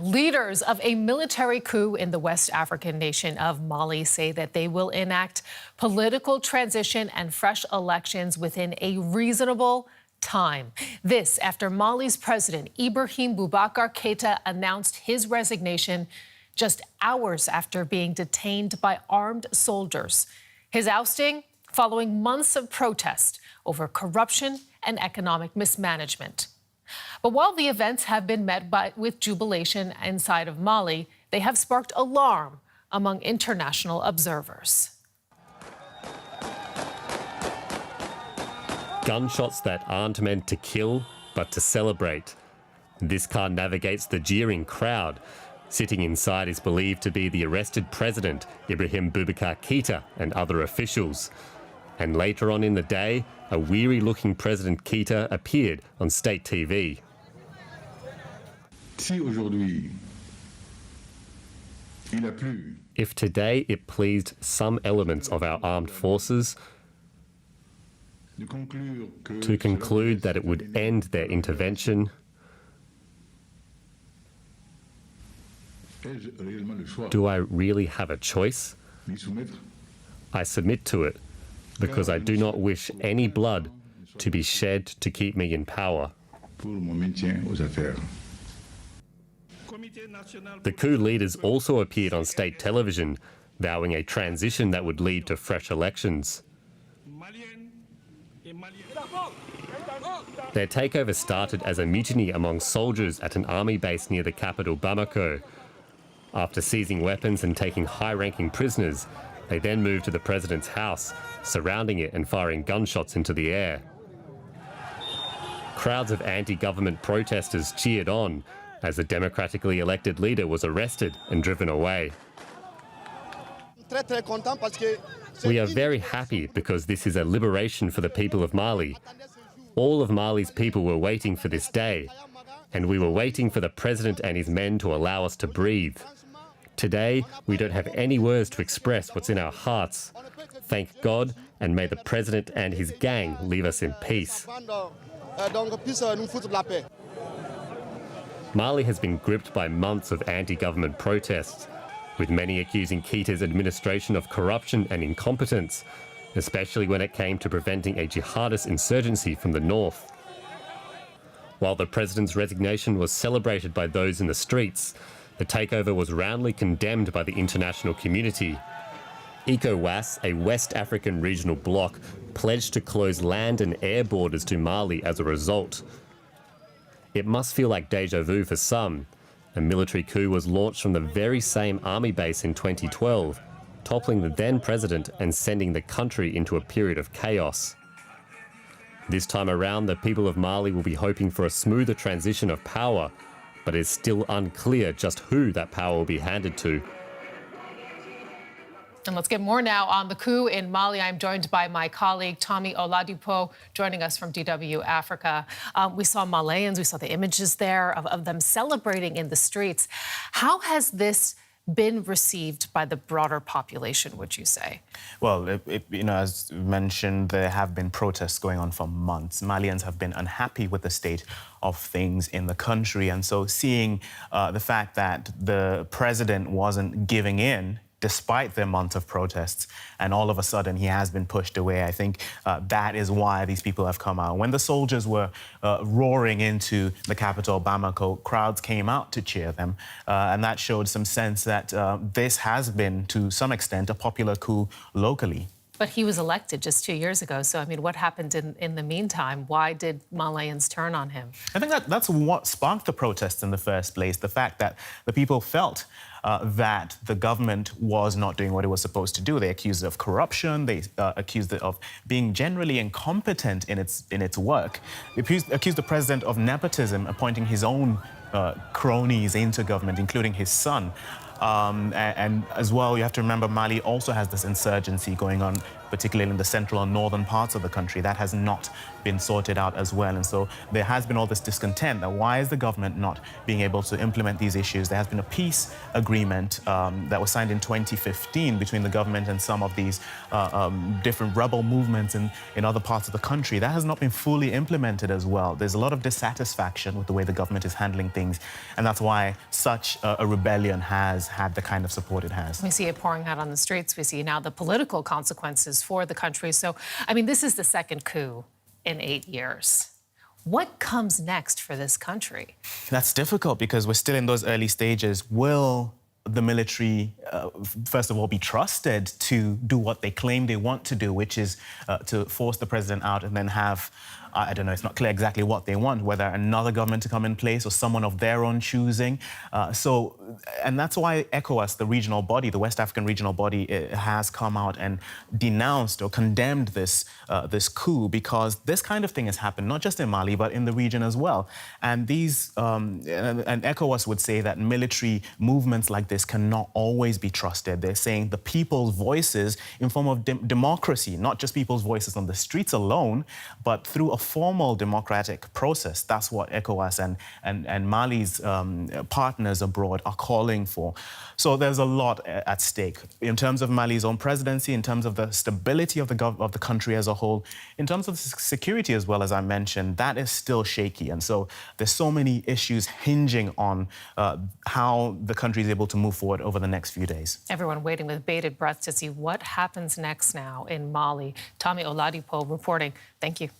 Leaders of a military coup in the West African nation of Mali say that they will enact political transition and fresh elections within a reasonable time. This after Mali's president Ibrahim Boubacar Keïta announced his resignation just hours after being detained by armed soldiers. His ousting following months of protest over corruption and economic mismanagement. But while the events have been met with jubilation inside of Mali, they have sparked alarm among international observers. Gunshots that aren't meant to kill, but to celebrate. This car navigates the jeering crowd. Sitting inside is believed to be the arrested president, Ibrahim Boubacar Keïta, and other officials. And later on in the day, a weary-looking President Keïta appeared on state TV. If today it pleased some elements of our armed forces to conclude that it would end their intervention, do I really have a choice? I submit to it because I do not wish any blood to be shed to keep me in power. The coup leaders also appeared on state television, vowing a transition that would lead to fresh elections. Their takeover started as a mutiny among soldiers at an army base near the capital Bamako. After seizing weapons and taking high-ranking prisoners, they then moved to the president's house, surrounding it and firing gunshots into the air. Crowds of anti-government protesters cheered on as the democratically elected leader was arrested and driven away. We are very happy because this is a liberation for the people of Mali. All of Mali's people were waiting for this day, and we were waiting for the president and his men to allow us to breathe. Today, we don't have any words to express what's in our hearts. Thank God, and may the president and his gang leave us in peace. Mali has been gripped by months of anti-government protests, with many accusing Keïta's administration of corruption and incompetence, especially when it came to preventing a jihadist insurgency from the north. While the president's resignation was celebrated by those in the streets, the takeover was roundly condemned by the international community. ECOWAS, a West African regional bloc, pledged to close land and air borders to Mali as a result. It must feel like déjà vu for some. A military coup was launched from the very same army base in 2012, toppling the then president and sending the country into a period of chaos. This time around, the people of Mali will be hoping for a smoother transition of power, but it's still unclear just who that power will be handed to. And let's get more now on the coup in Mali. I'm joined by my colleague, Tommy Oladipo, joining us from DW Africa. We saw Malians, we saw the images there of them celebrating in the streets. How has this been received by the broader population, would you say? Well, as mentioned, there have been protests going on for months. Malians have been unhappy with the state of things in the country. And so seeing the fact that the president wasn't giving in despite their months of protests, and all of a sudden he has been pushed away. I think that is why these people have come out. When the soldiers were roaring into the capital, Bamako, crowds came out to cheer them, and that showed some sense that this has been, to some extent, a popular coup locally. But he was elected just 2 years ago. So, I mean, what happened in the meantime? Why did Malians turn on him? I think that's what sparked the protests in the first place, the fact that the people felt that the government was not doing what it was supposed to do. They accused it of corruption. They accused it of being generally incompetent in its work. They accused the president of nepotism, appointing his own cronies into government, including his son. And as well, you have to remember, Mali also has this insurgency going on particularly in the central and northern parts of the country. That has not been sorted out as well. And so there has been all this discontent that why is the government not being able to implement these issues? There has been a peace agreement that was signed in 2015 between the government and some of these different rebel movements in other parts of the country. That has not been fully implemented as well. There's a lot of dissatisfaction with the way the government is handling things, and that's why such a rebellion has had the kind of support it has. We see it pouring out on the streets. We see now the political consequences for the country. So, I mean, this is the second coup in 8 years. What comes next for this country? That's difficult because we're still in those early stages. Will the military, first of all, be trusted to do what they claim they want to do, which is to force the president out and then have, I don't know, it's not clear exactly what they want, whether another government to come in place or someone of their own choosing. And that's why ECOWAS, the regional body, the West African regional body, has come out and denounced or condemned this coup, because this kind of thing has happened, not just in Mali, but in the region as well. And and ECOWAS would say that military movements like this cannot always be trusted. They're saying the people's voices in form of democracy, not just people's voices on the streets alone, but through a formal democratic process. That's what ECOWAS and Mali's partners abroad are calling for. So there's a lot at stake in terms of Mali's own presidency, in terms of the stability of the country as a whole, in terms of security as well, as I mentioned. That is still shaky, and so there's so many issues hinging on how the country is able to move forward over the next few days. Everyone waiting with bated breath to see what happens next now in Mali. Tommy Oladipo reporting. Thank you.